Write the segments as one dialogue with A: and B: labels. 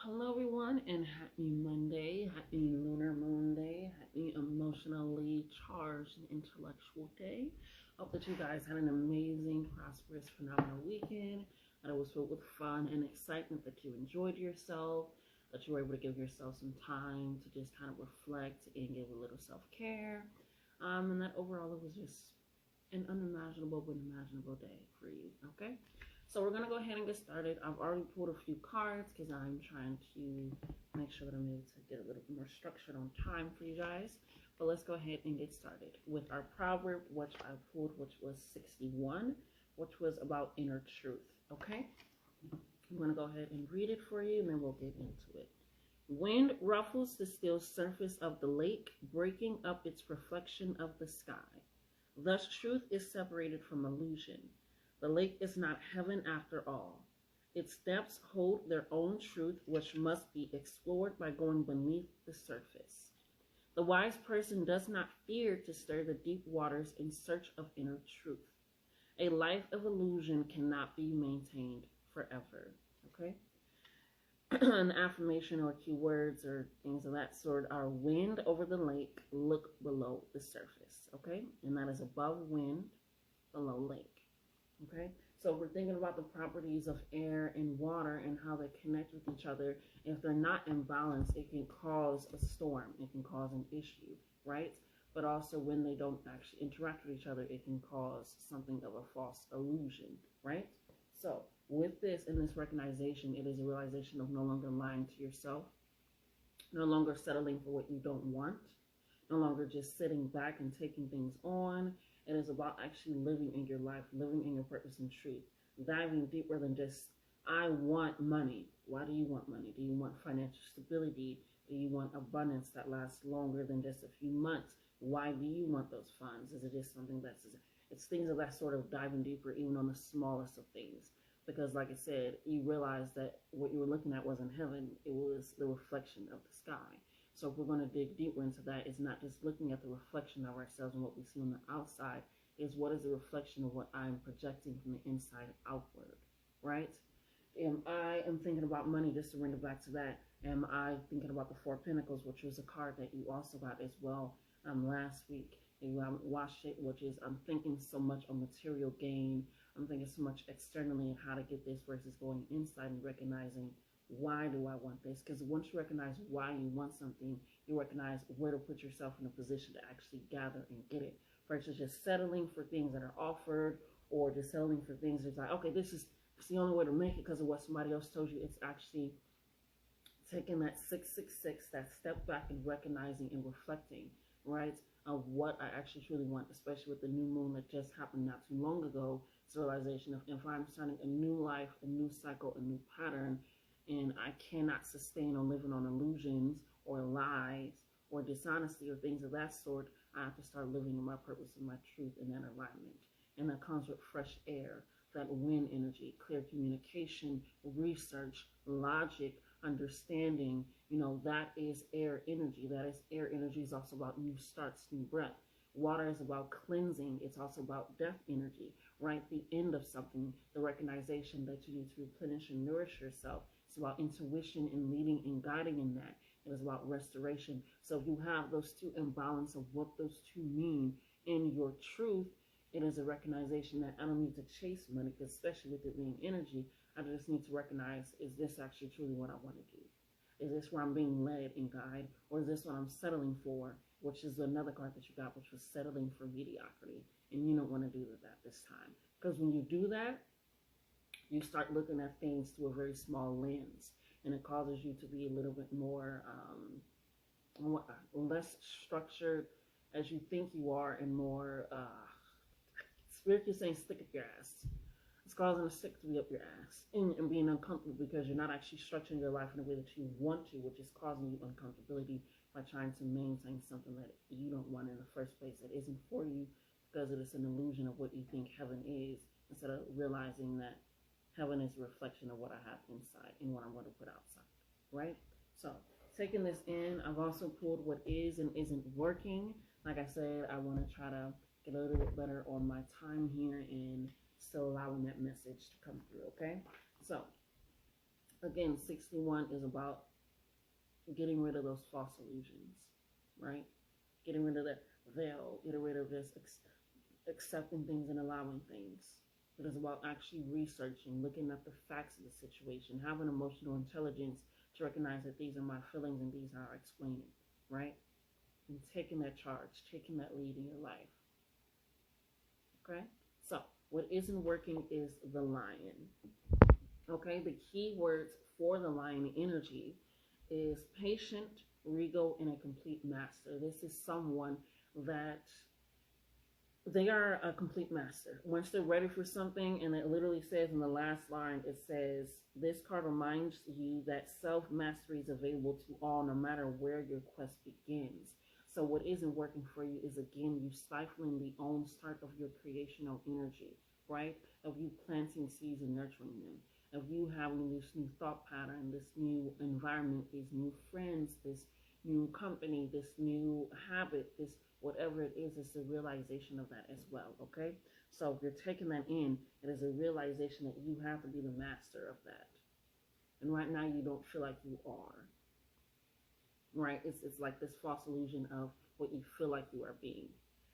A: Hello, everyone, and happy Monday, happy Lunar Moon Day, happy emotionally charged and intellectual day. Hope that you guys had an amazing, prosperous, phenomenal weekend, that it was filled with fun and excitement, that you enjoyed yourself, that you were able to give yourself some time to just kind of reflect and give a little self care, and that overall it was just an unimaginable but imaginable day for you, okay? So we're going to go ahead and get started. I've already pulled a few cards because I'm trying to make sure that I'm able to get a little bit more structured on time for you guys. But let's go ahead and get started with our proverb, which I pulled, which was 61, which was about inner truth, okay? I'm going to go ahead and read it for you, and then we'll get into it. Wind ruffles the still surface of the lake, breaking up its reflection of the sky. Thus, truth is separated from illusion. The lake is not heaven after all. Its depths hold their own truth, which must be explored by going beneath the surface. The wise person does not fear to stir the deep waters in search of inner truth. A life of illusion cannot be maintained forever. Okay? An affirmation or keywords or things of that sort are wind over the lake, look below the surface. Okay? And that is above wind, below lake. Okay, so we're thinking about the properties of air and water and how they connect with each other. If they're not in balance, it can cause a storm. It can cause an issue, right? But also when they don't actually interact with each other, it can cause something of a false illusion, right? So with this and this recognition, it is a realization of no longer lying to yourself, no longer settling for what you don't want, no longer just sitting back and taking things on. It is about actually living in your life, living in your purpose and truth, diving deeper than just, I want money. Why do you want money? Do you want financial stability? Do you want abundance that lasts longer than just a few months? Why do you want those funds? Is it just something it's things of that sort of diving deeper, even on the smallest of things. Because like I said, you realize that what you were looking at wasn't heaven, it was the reflection of the sky. So if we're going to dig deeper into that, it's not just looking at the reflection of ourselves and what we see on the outside, is what is the reflection of what I'm projecting from the inside outward, right? I am thinking about money, just to bring it back to that. Am I thinking about the Four Pentacles, which was a card that you also got as well last week. You watched it, which is I'm thinking so much on material gain. I'm thinking so much externally and how to get this versus going inside and recognizing, why do I want this? Because once you recognize why you want something, you recognize where to put yourself in a position to actually gather and get it, versus just settling for things that are offered, or just settling for things that's like, okay, this is the only way to make it because of what somebody else told you. It's actually taking that 666, that step back and recognizing and reflecting, right, of what I actually truly want, especially with the new moon that just happened not too long ago. It's a realization of, if I'm starting a new life, a new cycle, a new pattern, and I cannot sustain on living on illusions or lies or dishonesty or things of that sort, I have to start living in my purpose and my truth in that alignment. And that comes with fresh air, that wind energy, clear communication, research, logic, understanding. You know, that is air energy. That is air energy is also about new starts, new breath. Water is about cleansing. It's also about death energy, right? The end of something, the recognition that you need to replenish and nourish yourself. It's about intuition and leading and guiding in that. It is about restoration. So if you have those two in balance of what those two mean in your truth, it is a recognition that I don't need to chase money, because especially with it being energy, I just need to recognize, is this actually truly what I want to do? Is this where I'm being led and guided? Or is this what I'm settling for? Which is another card that you got, which was settling for mediocrity. And you don't want to do that this time. Because when you do that, you start looking at things through a very small lens, and it causes you to be a little bit more less structured as you think you are, and more spiritually saying stick up your ass. It's causing a stick to be up your ass and being uncomfortable because you're not actually structuring your life in a way that you want to, which is causing you uncomfortability by trying to maintain something that you don't want in the first place, that isn't for you, because it is an illusion of what you think heaven is, instead of realizing that heaven is a reflection of what I have inside and what I'm going to put outside, right? So taking this in, I've also pulled what is and isn't working. Like I said, I want to try to get a little bit better on my time here and still allowing that message to come through, okay? So Again, 61 is about getting rid of those false illusions, right? Getting rid of that veil, getting rid of this accepting things and allowing things. It is about actually researching, looking at the facts of the situation, having emotional intelligence to recognize that these are my feelings and these are how I explain it, right? And taking that charge, taking that lead in your life. Okay? So, what isn't working is the lion. Okay? The key words for the lion energy is patient, regal, and a complete master. This is someone that they are a complete master. Once they're ready for something, and it literally says in the last line, it says, this card reminds you that self-mastery is available to all no matter where your quest begins. So what isn't working for you is, again, you stifling the own start of your creational energy, right? Of you planting seeds and nurturing them. Of you having this new thought pattern, this new environment, these new friends, this new company, this new habit, this whatever it is the realization of that as well, okay? So if you're taking that in, it is a realization that you have to be the master of that. And right now you don't feel like you are, right? It's like this false illusion of what you feel like you are being.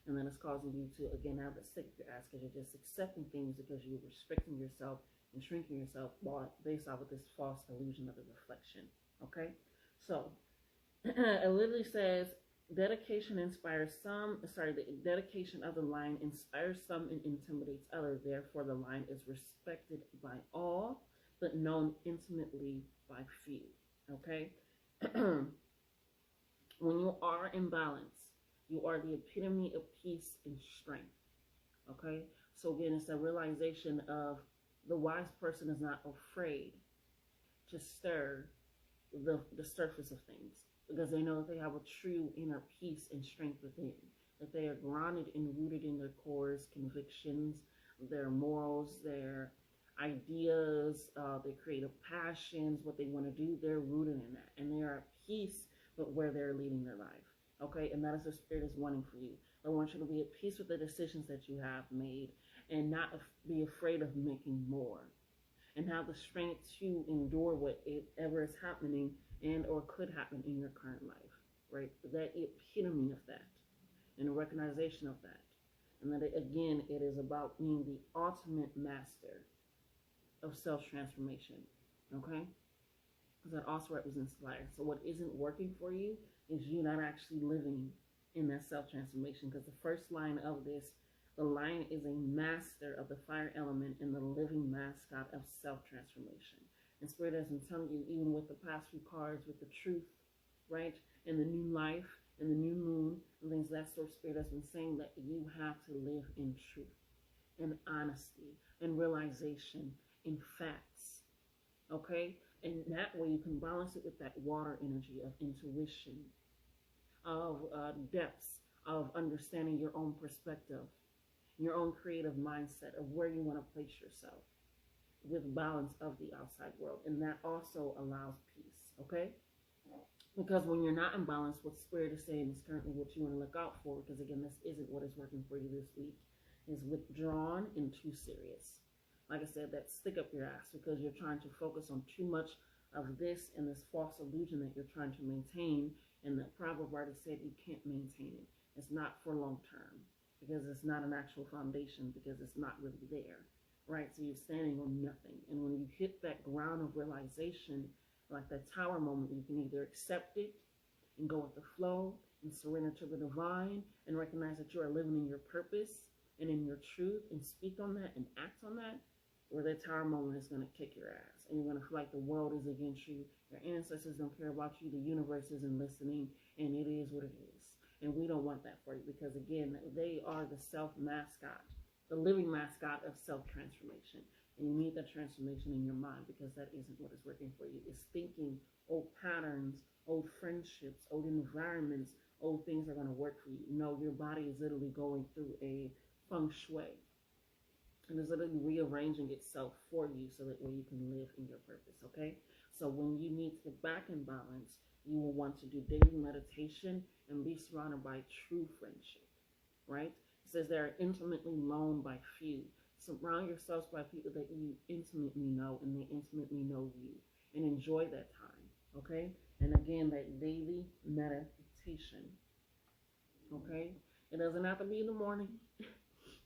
A: And then it's causing you to, again, have to stick your ass because you're just accepting things because you're restricting yourself and shrinking yourself based off of this false illusion of the reflection, okay? So it literally says, dedication inspires some, the dedication of the lion inspires some and intimidates others. Therefore, the lion is respected by all, but known intimately by few, okay? When you are in balance, you are the epitome of peace and strength, okay? So again, it's a realization of the wise person is not afraid to stir the surface of things, because they know that they have a true inner peace and strength within, that they are grounded and rooted in their cores, convictions, their morals, their ideas, their creative passions, what they want to do. They're rooted in that, and they are at peace with where they're leading their life, okay? And that is what Spirit is wanting for you. I want you to be at peace with the decisions that you have made and not be afraid of making more, and have the strength to endure whatever is happening and or could happen in your current life, right? That epitome of that and a recognition of that. And that, again, it is about being the ultimate master of self-transformation, okay? Because that also represents fire. So what isn't working for you is you not actually living in that self-transformation, because the first line of this, the lion is a master of the fire element and the living mascot of self-transformation. And Spirit has been telling you, even with the past few cards, with the truth, right? And the new life and the new moon and things of that sort, Spirit has been saying that you have to live in truth, in honesty, in realization, in facts, okay? And that way you can balance it with that water energy of intuition, of depths, of understanding your own perspective, your own creative mindset of where you want to place yourself, with balance of the outside world. And that also allows peace, okay? Because when you're not in balance, what Spirit is saying is currently what you want to look out for, because again, this isn't what is working for you this week, is withdrawn and too serious. Like I said, that stick up your ass, because you're trying to focus on too much of this and this false illusion that you're trying to maintain. And the proverb already said you can't maintain it. It's not for long term, because it's not an actual foundation, because it's not really there. Right, so you're standing on nothing. And when you hit that ground of realization, like that tower moment, you can either accept it and go with the flow and surrender to the divine and recognize that you are living in your purpose and in your truth and speak on that and act on that, or that tower moment is going to kick your ass and you're going to feel like the world is against you, your ancestors don't care about you, the universe isn't listening, and it is what it is. And we don't want that for you, because again, they are the self-mascot, the living mascot of self-transformation. And you need that transformation in your mind, because that isn't what is working for you. It's thinking old patterns, old friendships, old environments, old things are going to work for you. No, your body is literally going through a feng shui. And it's literally rearranging itself for you so that way you can live in your purpose, okay? So when you need to get back in balance, you will want to do daily meditation and be surrounded by true friendship, right? It says they are intimately known by few. Surround yourselves by people that you intimately know, and they intimately know you. and enjoy that time, okay? And again, that daily meditation, okay? It doesn't have to be in the morning,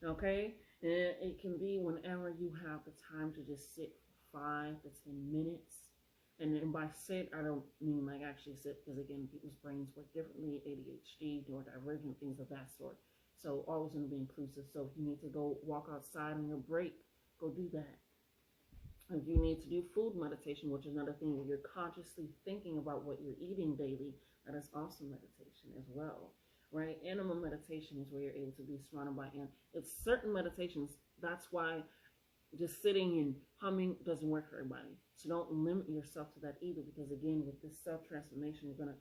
A: okay? And it can be whenever you have the time to just sit for 5 to 10 minutes. And by sit, I don't mean like actually sit, because again, people's brains work differently, ADHD, neurodivergent, things of that sort. So always going to be inclusive. So if you need to go walk outside on your break, go do that. If you need to do food meditation, which is another thing where you're consciously thinking about what you're eating daily, that is also meditation as well, right? Animal meditation is where you're able to be surrounded by animals. It's certain meditations. That's why just sitting and humming doesn't work for everybody. So don't limit yourself to that either, because again, with this self-transformation, you're going to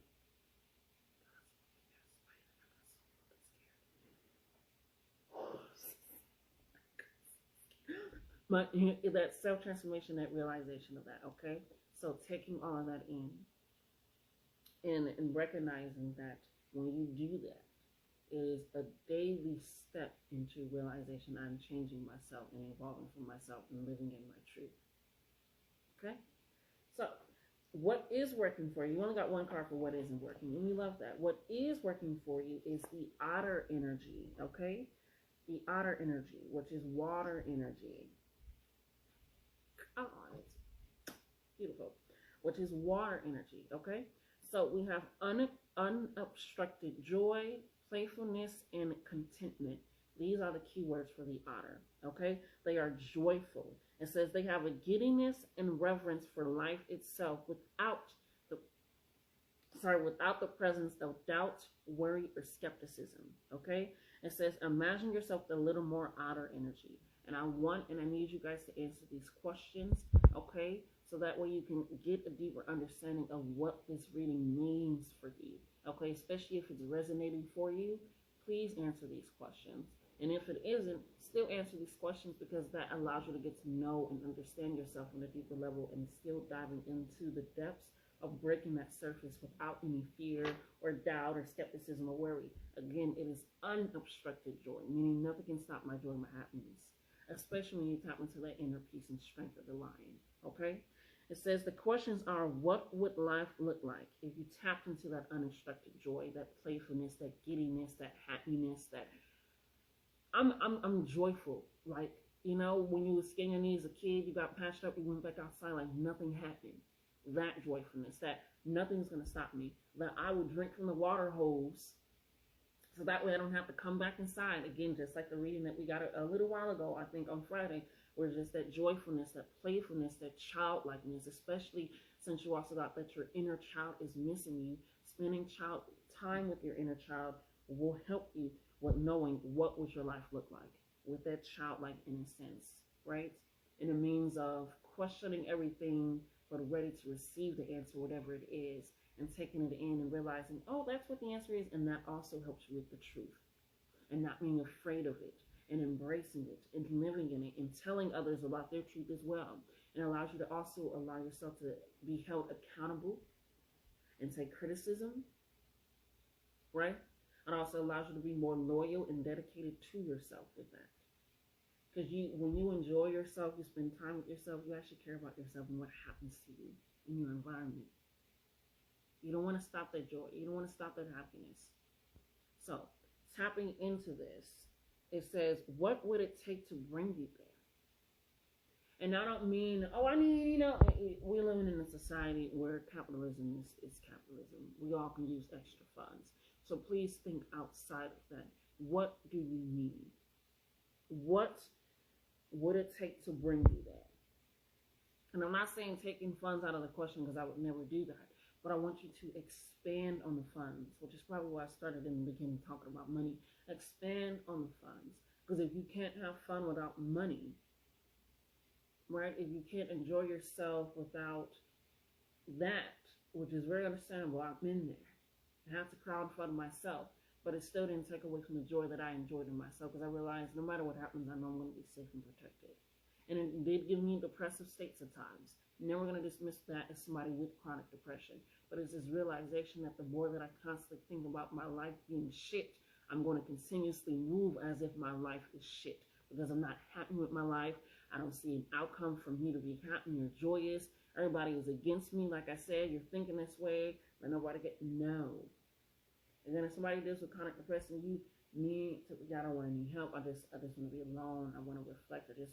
A: but that self-transformation, that realization of that, okay? So taking all of that in and recognizing that when you do that, it is a daily step into realization I'm changing myself and evolving for myself and living in my truth. Okay? So what is working for you? You only got one card for what isn't working, and we love that. What is working for you is the otter energy, okay? The otter energy, which is water energy. Oh, it's beautiful. Which is water energy, okay? So we have unobstructed joy, playfulness, and contentment. These are the keywords for the otter, okay? They are joyful. It says they have a giddiness and reverence for life itself without the presence of doubt, worry, or skepticism, okay? It says imagine yourself with a little more otter energy. And I need you guys to answer these questions, okay? So that way you can get a deeper understanding of what this reading means for you, okay? Especially if it's resonating for you, please answer these questions. And if it isn't, still answer these questions, because that allows you to get to know and understand yourself on a deeper level, and still diving into the depths of breaking that surface without any fear or doubt or skepticism or worry. Again, it is unobstructed joy, meaning nothing can stop my joy, my happiness, especially when you tap into that inner peace and strength of the lion, okay? It says the questions are, what would life look like if you tapped into that unobstructed joy, that playfulness, that giddiness, that happiness, that I'm joyful. Like, you know, when you were skinning your knees as a kid, you got patched up, you went back outside like nothing happened. That joyfulness, that nothing's going to stop me, that I will drink from the water hose, so that way I don't have to come back inside. Again, just like the reading that we got a little while ago, I think on Friday, where just that joyfulness, that playfulness, that childlikeness, especially since you also got that your inner child is missing you. Spending time with your inner child will help you with knowing what would your life look like with that childlike innocence, right? And it means of questioning everything, but ready to receive the answer, whatever it is, and taking it in and realizing, oh, that's what the answer is. And that also helps you with the truth and not being afraid of it, and embracing it and living in it and telling others about their truth as well. It allows you to also allow yourself to be held accountable and take criticism, right? It also allows you to be more loyal and dedicated to yourself with that. Because when you enjoy yourself, you spend time with yourself, you actually care about yourself and what happens to you in your environment. You don't want to stop that joy. You don't want to stop that happiness. So, tapping into this, it says, what would it take to bring you there? And I don't mean, we're living in a society where capitalism is capitalism. We all can use extra funds. So please think outside of that. What do you need? What would it take to bring you there? And I'm not saying taking funds out of the question, because I would never do that. But I want you to expand on the funds, which is probably why I started in the beginning talking about money. Expand on the funds. Because if you can't have fun without money, right? If you can't enjoy yourself without that, which is very understandable, I've been there. I have to crowdfund myself, but it still didn't take away from the joy that I enjoyed in myself, because I realized no matter what happens, I know I'm going to be safe and protected. And it did give me depressive states at times. Never going to dismiss that as somebody with chronic depression, but it's this realization that the more that I constantly think about my life being shit, I'm going to continuously move as if my life is shit, because I'm not happy with my life. I don't see an outcome for me to be happy or joyous. everybody is against me. Like I said, you're thinking this way, but nobody get no. And then if somebody deals with chronic depression, you need to. I don't want any help. I just want to be alone. I want to reflect. I just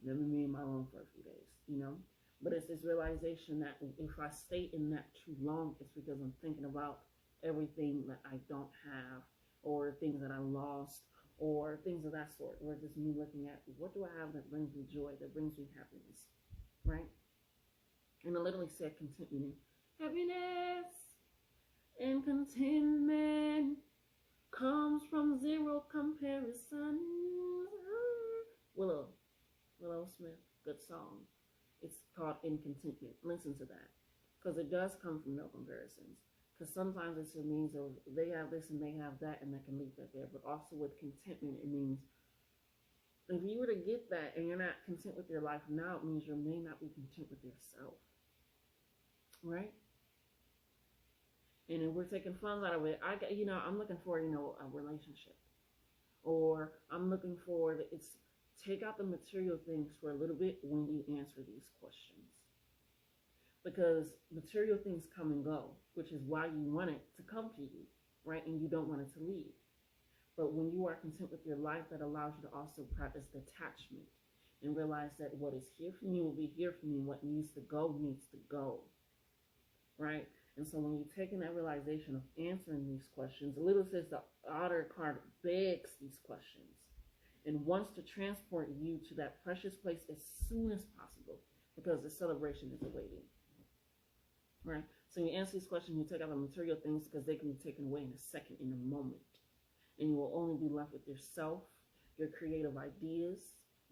A: let me be in my room for a few days, you know. But it's this realization that if I stay in that too long, it's because I'm thinking about everything that I don't have, or things that I lost, or things of that sort. Or just me looking at what do I have that brings me joy, that brings me happiness, right? And I literally said contentment. Happiness and contentment comes from zero comparison. Willow Smith, good song. It's called In Contentment. Listen to that, because it does come from no comparisons. Because sometimes it's a means of they have this and they have that, and that can leave that there. But also with contentment, it means if you were to get that and you're not content with your life now, it means you may not be content with yourself, right? And if we're taking funds out of it, I'm looking for, a relationship, or I'm looking for it's take out the material things for a little bit when you answer these questions. Because material things come and go, which is why you want it to come to you, right? And you don't want it to leave. But when you are content with your life, that allows you to also practice detachment and realize that what is here for me will be here for me. What needs to go, right? And so when you're taking that realization of answering these questions, the little says the otter card begs these questions and wants to transport you to that precious place as soon as possible, because the celebration is awaiting. Right? So you answer these questions, you take out the material things because they can be taken away in a second, in a moment. And you will only be left with yourself, your creative ideas,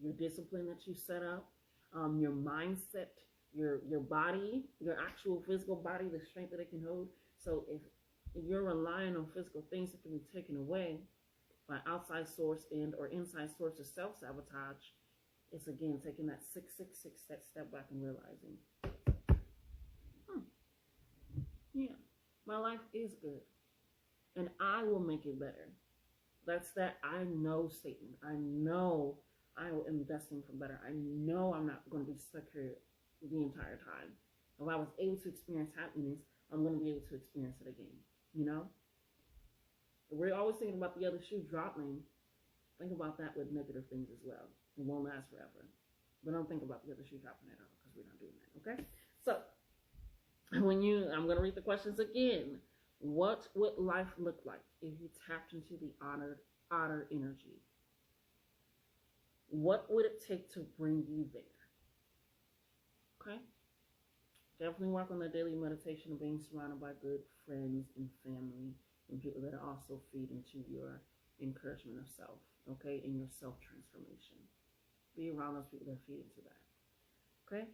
A: your discipline that you set up, your mindset, your body, your actual physical body, the strength that it can hold. So if you're relying on physical things that can be taken away by outside source and or inside source of self-sabotage, it's again taking that 666 step back and realizing, yeah, my life is good, and I will make it better. That's that I know statement. I know I am destined for better. I know I'm not going to be stuck here the entire time. If I was able to experience happiness, I'm going to be able to experience it again, you know? We're always thinking about the other shoe dropping. Think about that with negative things as well. It won't last forever. But don't think about the other shoe dropping at all, because we're not doing that, okay? So, I'm going to read the questions again. What would life look like if you tapped into the otter energy? What would it take to bring you there? Okay? Definitely work on the daily meditation of being surrounded by good friends and family and people that also feed into your encouragement of self, okay, and your self-transformation. Be around those people that feed into that, okay?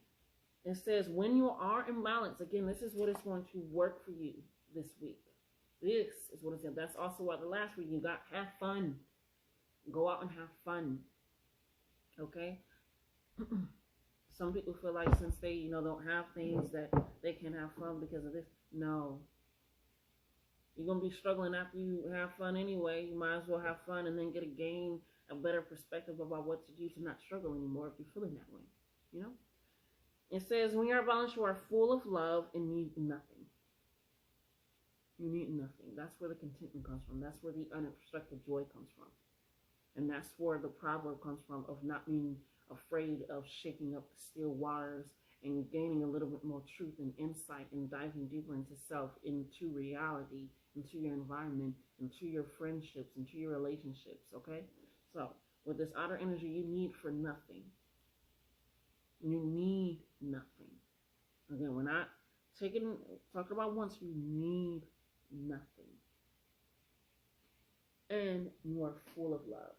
A: It says, when you are in balance, again, this is what is going to work for you this week. This is what it's in. That's also what the last week you got. Have fun. Go out and have fun, okay? Some people feel like since they, don't have things that they can have fun because of this. No. You're going to be struggling after you have fun anyway. You might as well have fun and then gain a better perspective about what to do to not struggle anymore if you're feeling that way, It says, when you are balanced, you are full of love and need nothing. You need nothing. That's where the contentment comes from. That's where the unobstructed joy comes from. And that's where the proverb comes from of not being afraid of shaking up the still waters and gaining a little bit more truth and insight and diving deeper into self, into reality, into your environment, into your friendships, into your relationships, okay? So, with this outer energy, you need for nothing. You need nothing. Again, we're not talking about once. You need nothing. And you are full of love.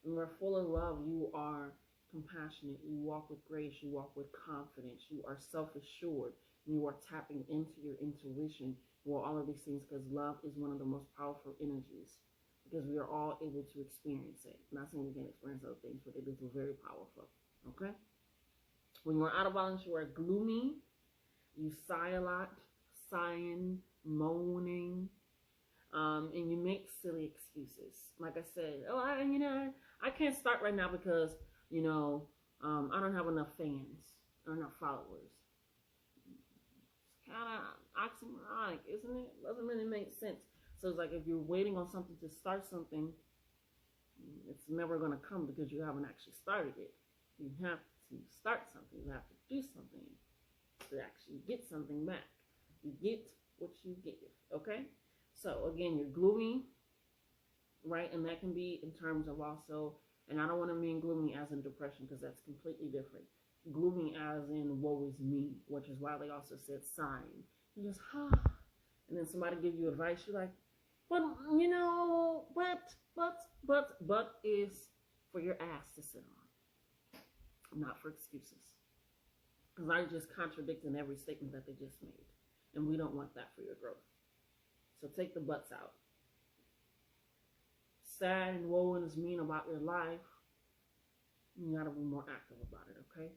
A: When you are full of love, you are compassionate. You walk with grace. You walk with confidence. You are self-assured. You are tapping into your intuition. You are all of these things because love is one of the most powerful energies. Because we are all able to experience it. I'm not saying we can't experience other things, but it is very powerful. Okay? When you are out of balance, you are gloomy. You sigh a lot, sighing, moaning, and you make silly excuses. Like I said, I can't start right now because, I don't have enough fans or enough followers. oxymoronic, isn't it? Doesn't really make sense. So it's like if you're waiting on something to start something, it's never going to come because you haven't actually started it. You have to start something. You have to do something to actually get something back. You get what you give, okay? So again, you're gloomy, right? And that can be in terms of also, and I don't want to mean gloomy as in depression because that's completely different. Gloomy as in woe is me, which is why they also said sighing. You just, and then somebody give you advice, you're like, but, you know, but is for your ass to sit on, not for excuses. Because I'm just contradicting every statement that they just made. And we don't want that for your growth. So take the buts out. Sad and woe and is mean about your life. You gotta be more active about it, okay?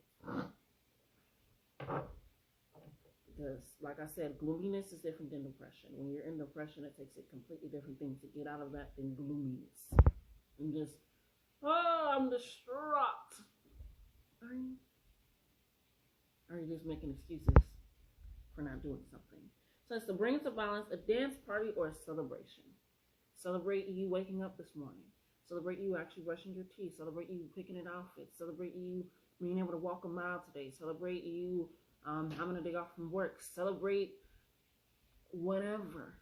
A: Because, like I said, gloominess is different than depression. When you're in depression, it takes a completely different thing to get out of that than gloominess. And just, I'm distraught. Are you? Or are you just making excuses for not doing something? So it's to bring into balance a dance party or a celebration. Celebrate you waking up this morning. Celebrate you actually brushing your teeth. Celebrate you picking an outfit. Celebrate you being able to walk a mile today. Celebrate you having a day off from work. Celebrate whatever.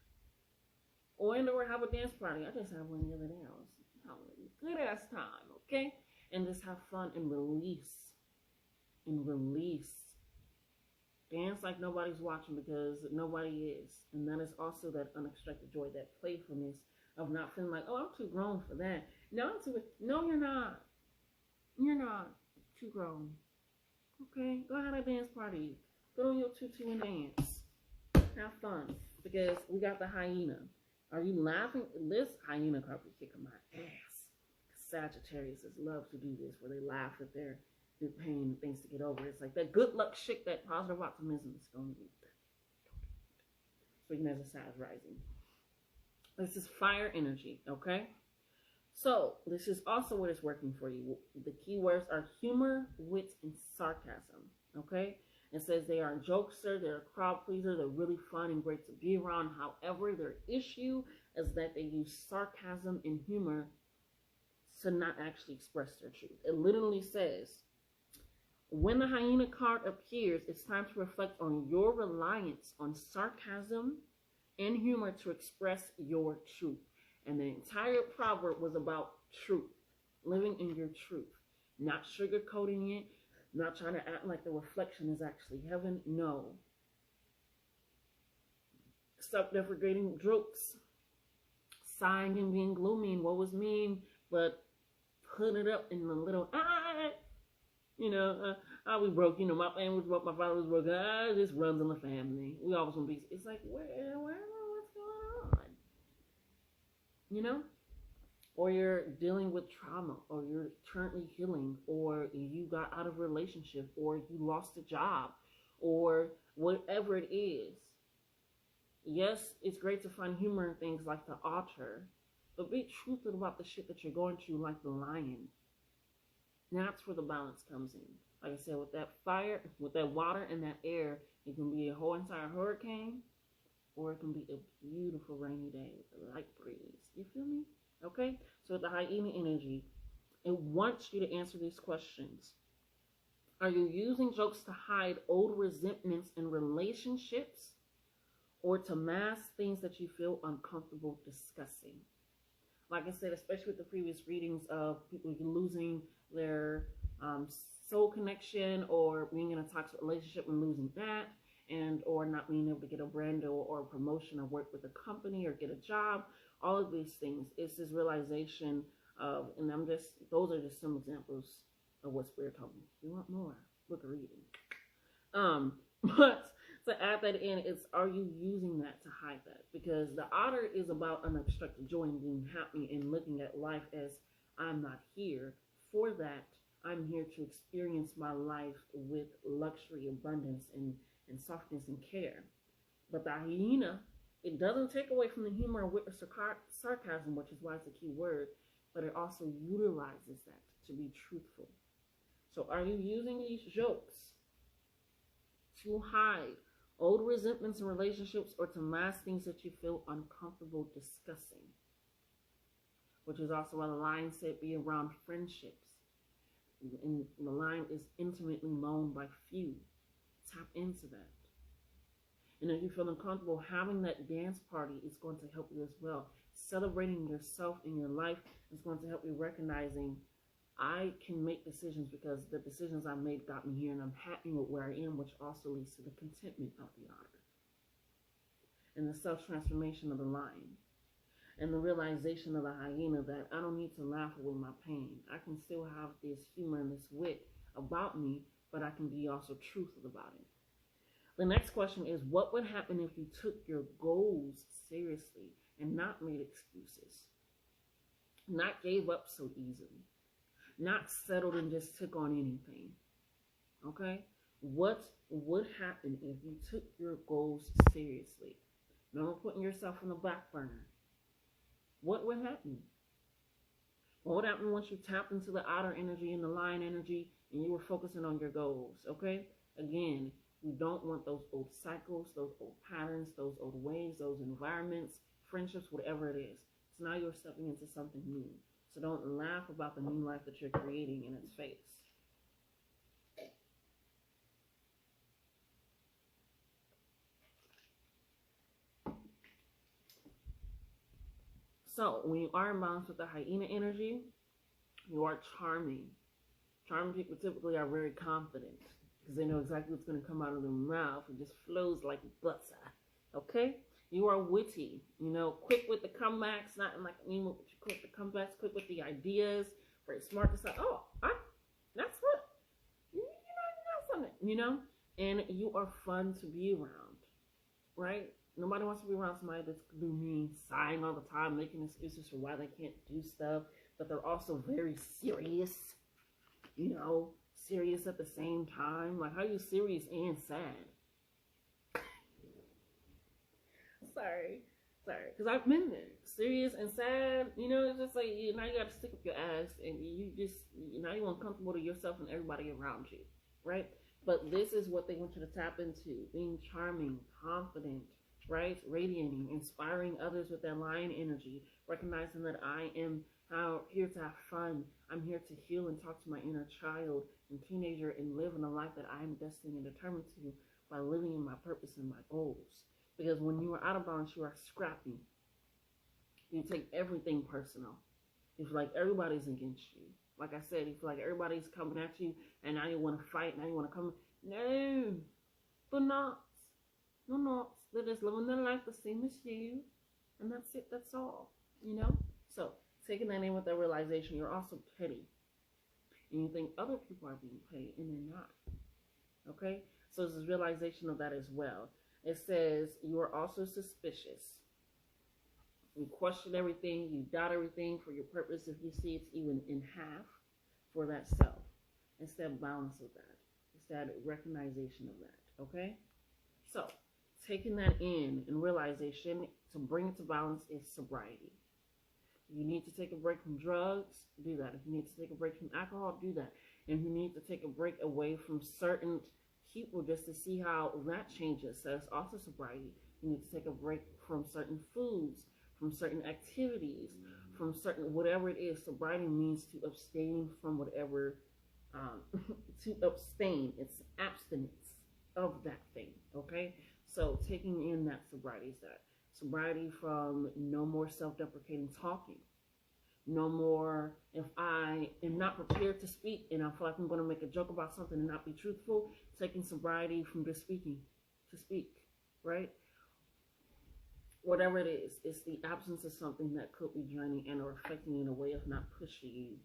A: Or have a dance party. I just had one the other day. I was having a good ass time, okay? And just have fun and release. And release. Dance like nobody's watching because nobody is. And that is also that unexpected joy, that playfulness of not feeling like, oh, I'm too grown for that. No, no, you're not. You're not too grown. Okay? Go have a dance party. Put on your tutu and dance. Have fun. Because we got the hyena. Are you laughing? This hyena card be kicking my ass. Sagittarius love to do this where they laugh at their pain and things to get over. It's like that good luck shit, that positive optimism is going to be there. Speaking as a Sag rising. This is fire energy, okay? So this is also what is working for you. The key words are humor, wit, and sarcasm, okay? It says they are a jokester, they're a crowd pleaser, they're really fun and great to be around. However, their issue is that they use sarcasm and humor to not actually express their truth. It literally says, when the hyena card appears, it's time to reflect on your reliance on sarcasm and humor to express your truth. And the entire proverb was about truth, living in your truth, not sugarcoating it, not trying to act like the reflection is actually heaven. No. Stop deprecating jokes, sighing and being gloomy and what was mean, but put it up in the little, you know, we broke, you know, my family was broke, my father was broke, this runs in the family. We always want to be, it's like, what's going on? You know? Or you're dealing with trauma, or you're currently healing, or you got out of a relationship, or you lost a job, or whatever it is. Yes, it's great to find humor in things like the altar, but be truthful about the shit that you're going through, like the lion. That's where the balance comes in. Like I said, with that fire, with that water and that air, it can be a whole entire hurricane, or it can be a beautiful rainy day with a light breeze. You feel me? Okay? So with the hyena energy, it wants you to answer these questions. Are you using jokes to hide old resentments in relationships, or to mask things that you feel uncomfortable discussing? Like I said, especially with the previous readings of people losing their soul connection, or being in a toxic relationship and losing that, and or not being able to get a brand deal or a promotion or work with a company or get a job. All of these things, it's this realization of, and those are just some examples of what Spirit told me. If you want more, book a reading. But to add that in, it's, are you using that to hide that? Because the otter is about unobstructed joy and being happy and looking at life as, I'm not here for that. I'm here to experience my life with luxury, abundance, and softness and care. But the hyena, it doesn't take away from the humor, wit, or sarcasm, which is why it's a key word, but it also utilizes that to be truthful. So are you using these jokes to hide old resentments in relationships, or to mask things that you feel uncomfortable discussing. Which is also why the line said be around friendships. And the line is intimately known by few. Tap into that. And if you feel uncomfortable, having that dance party is going to help you as well. Celebrating yourself in your life is going to help you recognizing I can make decisions because the decisions I made got me here, and I'm happy with where I am, which also leads to the contentment of the otter. And the self-transformation of the lion. And the realization of the hyena that I don't need to laugh away my pain. I can still have this humor and this wit about me, but I can be also truthful about it. The next question is, what would happen if you took your goals seriously and not made excuses? Not gave up so easily. Not settled and just took on anything. Okay? What would happen if you took your goals seriously? No putting yourself on the back burner. What would happen? What would happen once you tapped into the outer energy and the lion energy and you were focusing on your goals? Okay? Again, we don't want those old cycles, those old patterns, those old ways, those environments, friendships, whatever it is. So now you're stepping into something new. So don't laugh about the new life that you're creating in its face. So when you are in balance with the hyena energy, you are charming. Charming people typically are very confident because they know exactly what's going to come out of their mouth. It just flows like butter. Okay? You are witty, quick with the comebacks, not in like a mean, but you quick with the comebacks, quick with the ideas, very smart to say, oh, that's what, you know something, and you are fun to be around, right? Nobody wants to be around somebody that's gloomy, sighing all the time, making excuses for why they can't do stuff, but they're also very serious, serious at the same time. Like, how are you serious and sad? Sorry, because I've been there, serious and sad, it's just like, now you got to stick up your ass, and now you're uncomfortable to yourself and everybody around you, right? But this is what they want you to tap into, being charming, confident, right? Radiating, inspiring others with that lion energy, recognizing that I am here to have fun, I'm here to heal and talk to my inner child and teenager and live in a life that I am destined and determined to by living in my purpose and my goals. Because when you are out of balance, you are scrappy. You take everything personal. You feel like everybody's against you. Like I said, you feel like everybody's coming at you, and now you want to fight, now you want to come. No, they're not. They're not. They're just living their life the same as you, and that's it. That's all. So taking that in with that realization, you're also petty, and you think other people are being petty, and they're not. Okay, so there's this realization of that as well. It says you are also suspicious. You question everything, you doubt everything for your purpose if you see it's even in half for that self. It's that balance of that. It's that recognition of that, okay? So, taking that in and realization to bring it to balance is sobriety. If you need to take a break from drugs, do that. If you need to take a break from alcohol, do that. And if you need to take a break away from certain people just to see how that changes. So it's also sobriety. You need to take a break from certain foods, from certain activities, from certain whatever it is. Sobriety means to abstain from whatever, to abstain. It's abstinence of that thing, okay? So taking in that sobriety is that. Sobriety from no more self-deprecating talking. No more, if I am not prepared to speak and I feel like I'm going to make a joke about something and not be truthful, taking sobriety from just speaking to speak, right? Whatever it is, it's the absence of something that could be draining and or affecting you in a way of not pushing you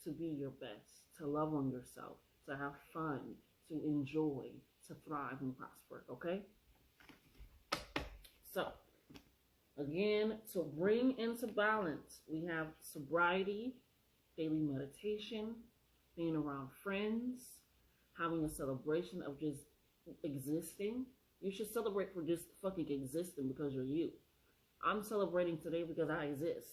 A: to be your best, to love on yourself, to have fun, to enjoy, to thrive and prosper, okay? So, again, to bring into balance, we have sobriety, daily meditation, being around friends, having a celebration of just existing. You should celebrate for just fucking existing because you're you. I'm celebrating today because I exist.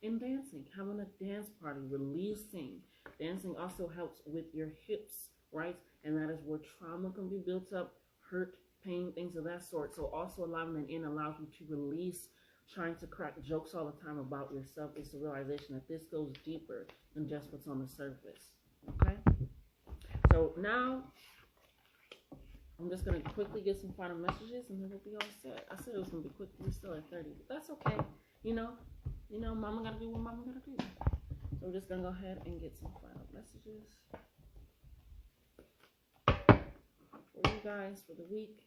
A: And dancing, having a dance party, releasing. Dancing also helps with your hips, right? And that is where trauma can be built up, hurt, pain, things of that sort. So also allowing that in allows you to release trying to crack jokes all the time about yourself. It's the realization that this goes deeper than just what's on the surface. Okay? So now I'm just going to quickly get some final messages and then we'll be all set. I said it was going to be quick. We're still at 30, but that's okay. You know, mama got to do what mama got to do. So we're just going to go ahead and get some final messages for you guys for the week.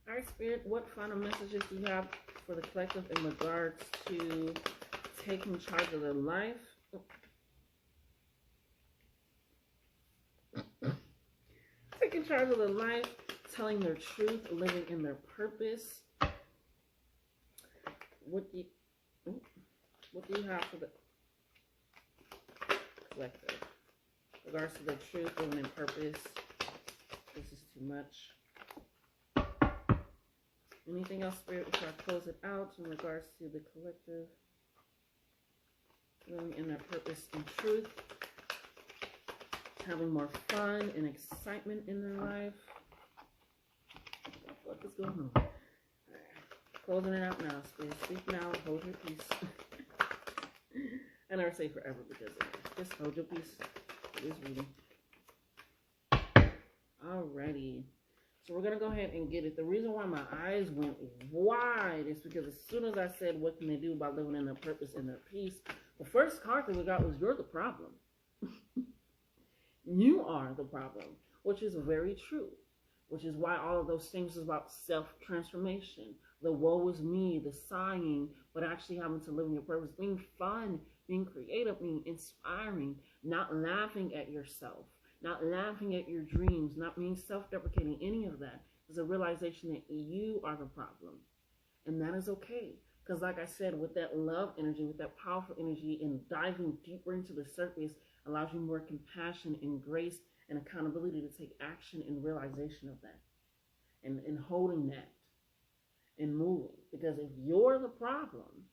A: All right, Spirit, what final messages do you have for the collective in regards to taking charge of their life? Taking charge of their life, telling their truth, living in their purpose. What do you have for the collective? In regards to the truth, living in purpose. This is too much. Anything else, Spirit, before I close it out in regards to the collective living in their purpose and truth, having more fun and excitement in their life? What is going on? Right. Closing it out now, Spirit. Speak now, hold your peace. I never say forever because just hold your peace for this reading. Alrighty. So we're going to go ahead and get it. The reason why my eyes went wide is because as soon as I said, what can they do by living in their purpose and their peace? The first card that we got was, you're the problem. You are the problem, which is very true. Which is why all of those things is about self-transformation. The woe is me, the sighing, but actually having to live in your purpose. Being fun, being creative, being inspiring, not laughing at yourself. Not laughing at your dreams, not being self-deprecating, any of that is a realization that you are the problem. And that is okay. Because like I said, with that love energy, with that powerful energy and diving deeper into the surface allows you more compassion and grace and accountability to take action and realization of that. And holding that and moving. Because if you're the problem,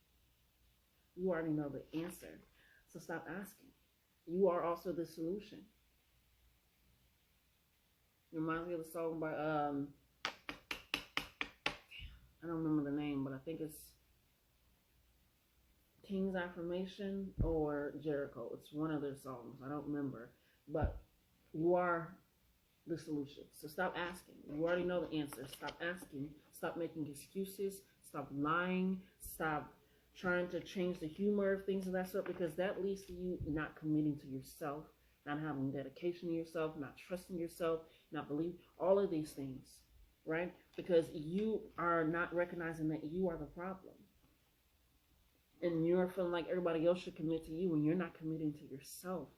A: you already know the answer. So stop asking. You are also the solution. It reminds me of the song by, I don't remember the name, but I think it's King's Affirmation or Jericho. It's one of their songs. I don't remember. But you are the solution. So stop asking. You already know the answer. Stop asking. Stop making excuses. Stop lying. Stop trying to change the humor of things of that sort, because that leads to you not committing to yourself, not having dedication to yourself, not trusting yourself, not believe, all of these things, right? Because you are not recognizing that you are the problem. And you're feeling like everybody else should commit to you when you're not committing to yourself.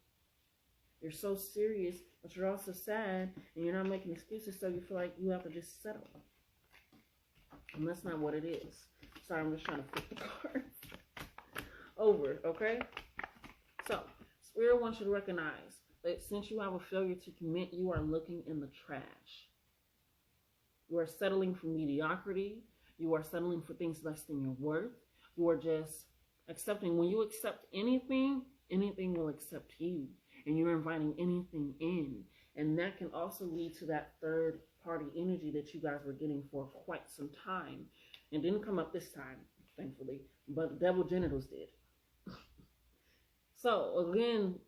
A: You're so serious, but you're also sad, and you're not making excuses, so you feel like you have to just settle. And that's not what it is. Sorry, I'm just trying to flip the cards over, okay? So, Spirit wants you to recognize that since you have a failure to commit, you are looking in the trash. You are settling for mediocrity. You are settling for things less than your worth. You are just accepting. When you accept anything, anything will accept you. And you're inviting anything in. And that can also lead to that third party energy that you guys were getting for quite some time. And didn't come up this time, thankfully. But devil genitals did. So, again,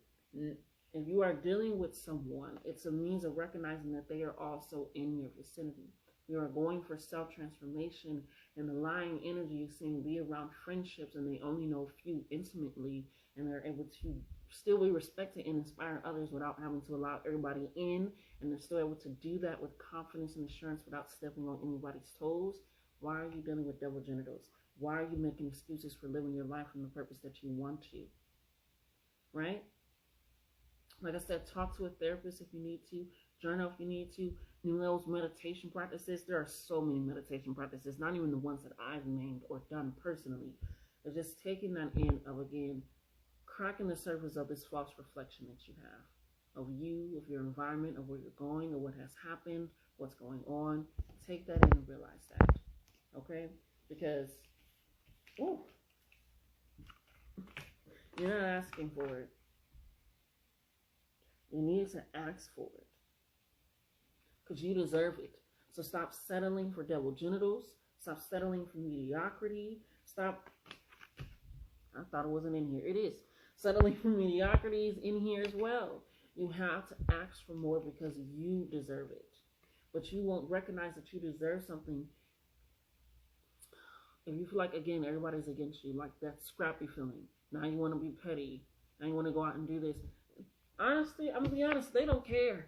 A: if you are dealing with someone, it's a means of recognizing that they are also in your vicinity. You are going for self-transformation, and the lying energy is saying be around friendships, and they only know a few intimately, and they're able to still be respected and inspire others without having to allow everybody in, and they're still able to do that with confidence and assurance without stepping on anybody's toes. Why are you dealing with devil genitals? Why are you making excuses for living your life from the purpose that you want to? Right? Like I said, talk to a therapist if you need to. Journal if you need to. Those meditation practices. There are so many meditation practices, not even the ones that I've named or done personally. But just taking that in of, again, cracking the surface of this false reflection that you have of you, of your environment, of where you're going, or what has happened, what's going on. Take that in and realize that. Okay? Because, ooh, you're not asking for it. You need to ask for it. Because you deserve it. So stop settling for double genitals. Stop settling for mediocrity. Stop. I thought it wasn't in here. It is. Settling for mediocrity is in here as well. You have to ask for more because you deserve it. But you won't recognize that you deserve something if you feel like, again, everybody's against you, like that scrappy feeling. Now you want to be petty. Now you want to go out and do this. Honestly, I'm going to be honest, they don't care.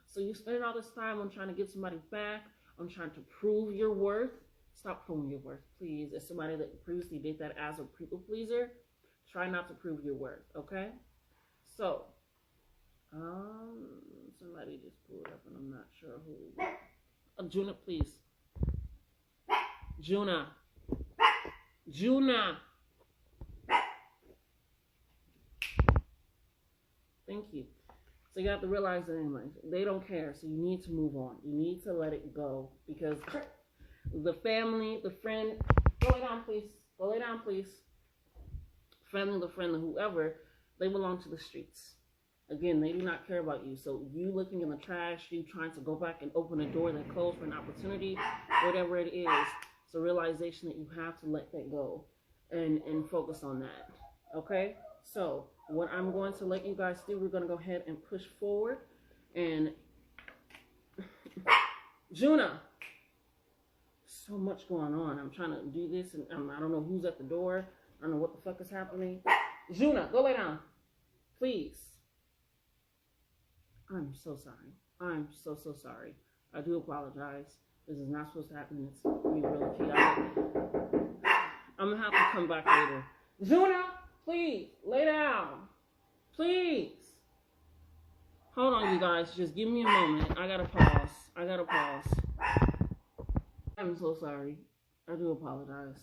A: So you spend all this time on trying to get somebody back, on trying to prove your worth. Stop proving your worth, please. As somebody that previously did that as a people pleaser, try not to prove your worth, okay? So, somebody just pulled up and I'm not sure who. Juna, please. Juna. Thank you. So you have to realize that anyway, they don't care. So you need to move on. You need to let it go because the family, the friend, go lay down, please. Go lay down, please. Family, the friend, whoever, they belong to the streets. Again, they do not care about you. So you looking in the trash, you trying to go back and open a door that closed for an opportunity, whatever it is. It's a realization that you have to let that go and focus on that. Okay? So what I'm going to let you guys do, we're going to go ahead and push forward. And Juna, so much going on. I'm trying to do this, and I don't know who's at the door. I don't know what the fuck is happening. Juna, go lay down. Please. I'm so sorry. I'm so sorry. I do apologize. This is not supposed to happen. It's really chaotic. I'm going to have to come back later. Juna, please, lay down. Please. Hold on, you guys. Just give me a moment. I got to pause. I'm so sorry. I do apologize.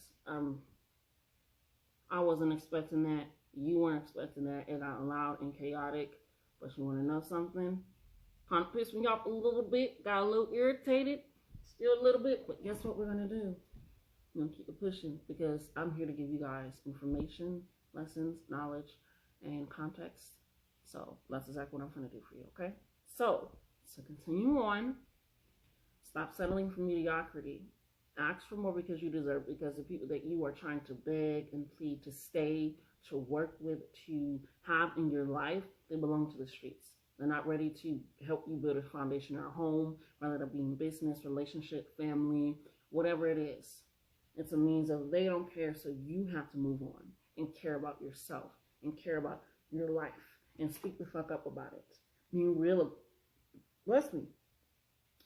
A: I wasn't expecting that. You weren't expecting that. It got loud and chaotic. But you want to know something? Kind of pissed me off a little bit. Got a little irritated. Still a little bit. But guess what we're going to do? I'm going to keep it pushing because I'm here to give you guys information, lessons, knowledge, and context. So that's exactly what I'm going to do for you, okay? So continue on. Stop settling for mediocrity. Ask for more because you deserve it, because the people that you are trying to beg and plead to stay, to work with, to have in your life, they belong to the streets. They're not ready to help you build a foundation or a home, whether that be in business, relationship, family, whatever it is. It's a means of they don't care, so you have to move on and care about yourself and care about your life and speak the fuck up about it. Be real, bless me,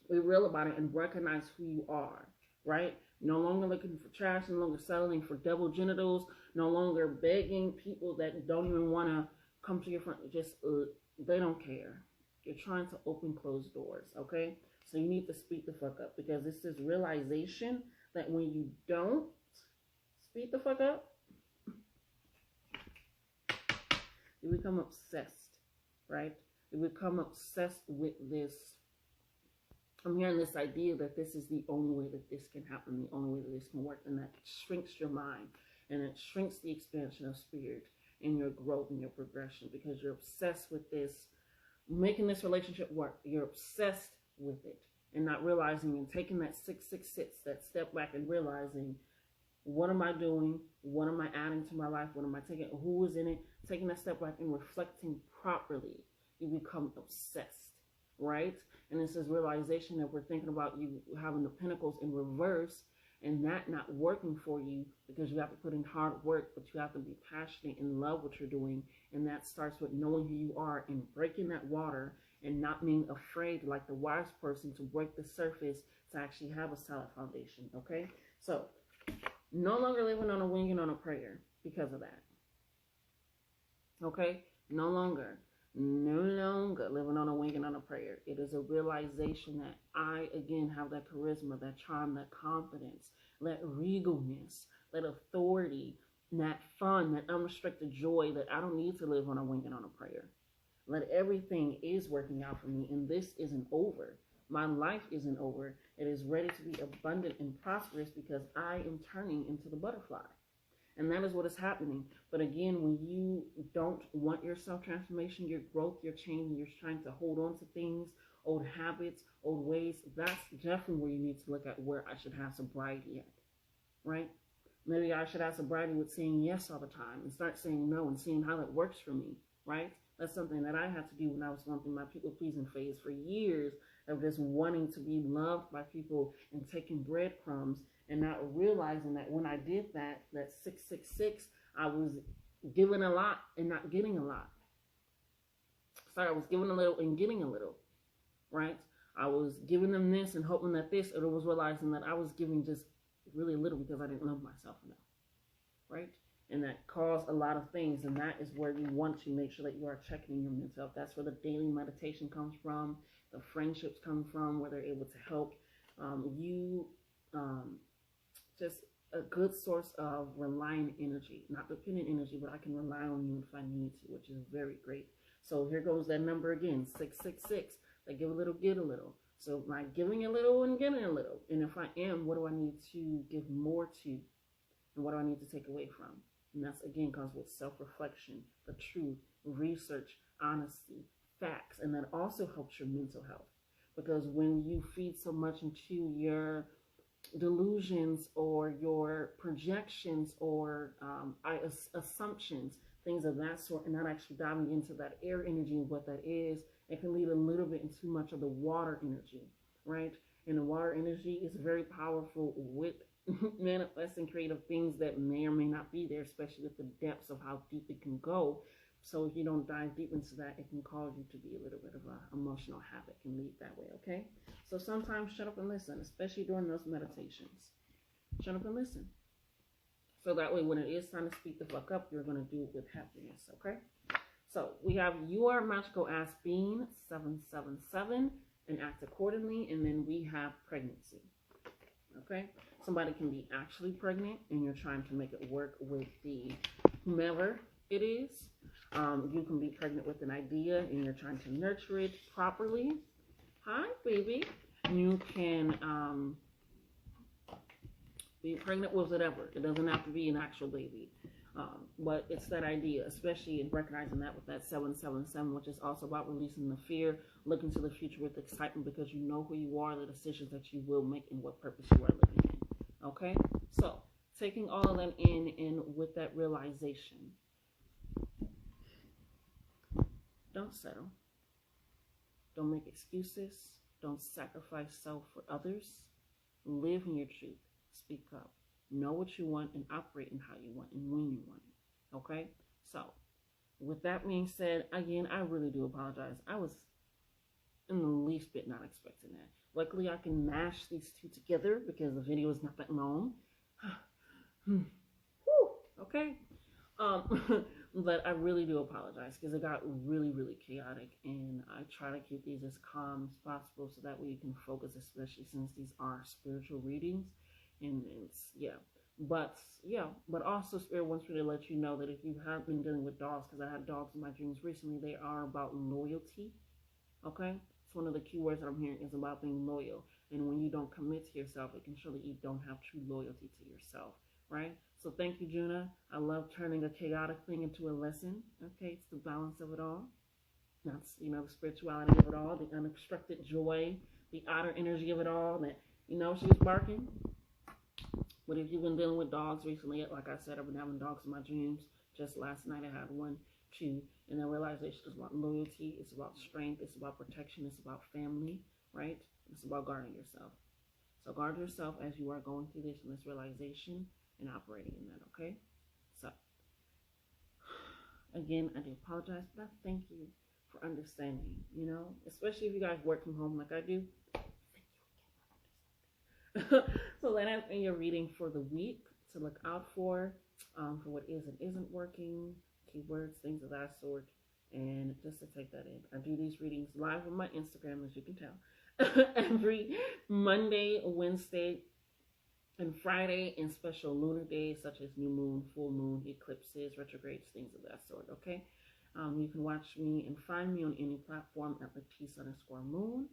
A: be real about it and recognize who you are, right? No longer looking for trash, no longer settling for double genitals, no longer begging people that don't even want to come to your front. Just, they don't care. You're trying to open closed doors, okay? So you need to speak the fuck up because this is realization that when you don't speak the fuck up, you become obsessed, right? You become obsessed with this. I'm hearing this idea that this is the only way that this can happen, the only way that this can work, and that shrinks your mind, and it shrinks the expansion of spirit and your growth and your progression because you're obsessed with this, making this relationship work. You're obsessed with it and not realizing and taking that 666, that step back and realizing, what am I doing? What am I adding to my life? What am I taking? Who is in it? Taking that step back and reflecting properly. You become obsessed, right? And this is realization that we're thinking about you having the pentacles in reverse and that not working for you because you have to put in hard work, but you have to be passionate and love what you're doing. And that starts with knowing who you are and breaking that water and not being afraid, like the wise person, to break the surface to actually have a solid foundation, okay? So, no longer living on a wing and on a prayer because of that, okay? No longer. no longer living on a wing and on a prayer. It is a realization that I, again, have that charisma, that charm, that confidence, that regalness, that authority, that fun, that unrestricted joy, that I don't need to live on a wing and on a prayer. That everything is working out for me, and this isn't over. My life isn't over. It is ready to be abundant and prosperous because I am turning into the butterfly. And that is what is happening. But again, when you don't want your self-transformation, your growth, your change, and you're trying to hold on to things, old habits, old ways, that's definitely where you need to look at where I should have sobriety at, right? Maybe I should have sobriety with saying yes all the time and start saying no and seeing how that works for me, right? That's something that I had to do when I was going through my people-pleasing phase for years of just wanting to be loved by people and taking breadcrumbs and not realizing that when I did that 666, I was giving a lot and not getting a lot. Sorry, I was giving a little and getting a little, right? I was giving them this and hoping that this, or I was realizing that I was giving just really little because I didn't love myself enough, right? And that caused a lot of things, and that is where you want to make sure that you are checking your mental health. That's where the daily meditation comes from, the friendships come from, where they're able to help you. Just a good source of relying energy, not dependent energy, but I can rely on you if I need to, which is very great. So here goes that number again, 666. I give a little, get a little. So am I giving a little and getting a little? And if I am, what do I need to give more to? And what do I need to take away from? And that's, again, comes with self-reflection, the truth, research, honesty, facts. And that also helps your mental health. Because when you feed so much into your delusions or your projections or assumptions, things of that sort, and not actually diving into that air energy and what that is, it can lead a little bit into much of the water energy, right? And the water energy is very powerful with manifesting creative things that may or may not be there, especially with the depths of how deep it can go. So if you don't dive deep into that, it can cause you to be a little bit of an emotional habit, can lead that way, okay? So sometimes shut up and listen, especially during those meditations. Shut up and listen. So that way when it is time to speak the fuck up, you're going to do it with happiness, okay? So we have You Are Magical Ass Bean 777 and Act Accordingly, and then we have Pregnancy, okay? Somebody can be actually pregnant and you're trying to make it work with the whomever it is. You can be pregnant with an idea and you're trying to nurture it properly. Hi, baby. You can be pregnant with whatever. It doesn't have to be an actual baby. But it's that idea, especially in recognizing that with that 777, which is also about releasing the fear, looking to the future with excitement because you know who you are, the decisions that you will make, and what purpose you are living in. Okay? So, taking all of that in and with that realization, don't settle. Don't make excuses. Don't sacrifice self for others. Live in your truth. Speak up. Know what you want and operate in how you want and when you want it. Okay? So, with that being said, again, I really do apologize. I was in the least bit not expecting that. Luckily, I can mash these two together because the video is not that long. Okay? But I really do apologize because it got really, really chaotic, and I try to keep these as calm as possible so that way you can focus, especially since these are spiritual readings, and it's, but also Spirit wants me to let you know that if you have been dealing with dogs, because I had dogs in my dreams recently, they are about loyalty, okay? It's one of the key words that I'm hearing is about being loyal, and when you don't commit to yourself, it can show that you don't have true loyalty to yourself, right? So thank you, Juna. I love turning a chaotic thing into a lesson. Okay, it's the balance of it all. That's, the spirituality of it all, the unobstructed joy, the outer energy of it all. That, she was barking. But if you've been dealing with dogs recently, like I said, I've been having dogs in my dreams. Just last night I had one, too. And the realization is about loyalty. It's about strength. It's about protection. It's about family, right? It's about guarding yourself. So guard yourself as you are going through this and this realization and operating in that, okay? So, again, I do apologize, but I thank you for understanding, especially if you guys work from home like I do. Thank you again. So that has been your reading for the week to look out for what is and isn't working, keywords, things of that sort. And just to take that in, I do these readings live on my Instagram, as you can tell, every Monday, Wednesday, and Friday, and special lunar days such as new moon, full moon, eclipses, retrogrades, things of that sort. Okay, you can watch me and find me on any platform at Latisse_Moon,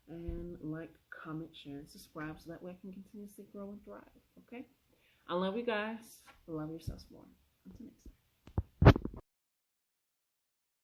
A: and like, comment, share, and subscribe so that way I can continuously grow and thrive. Okay, I love you guys. Love yourselves more. Until next time.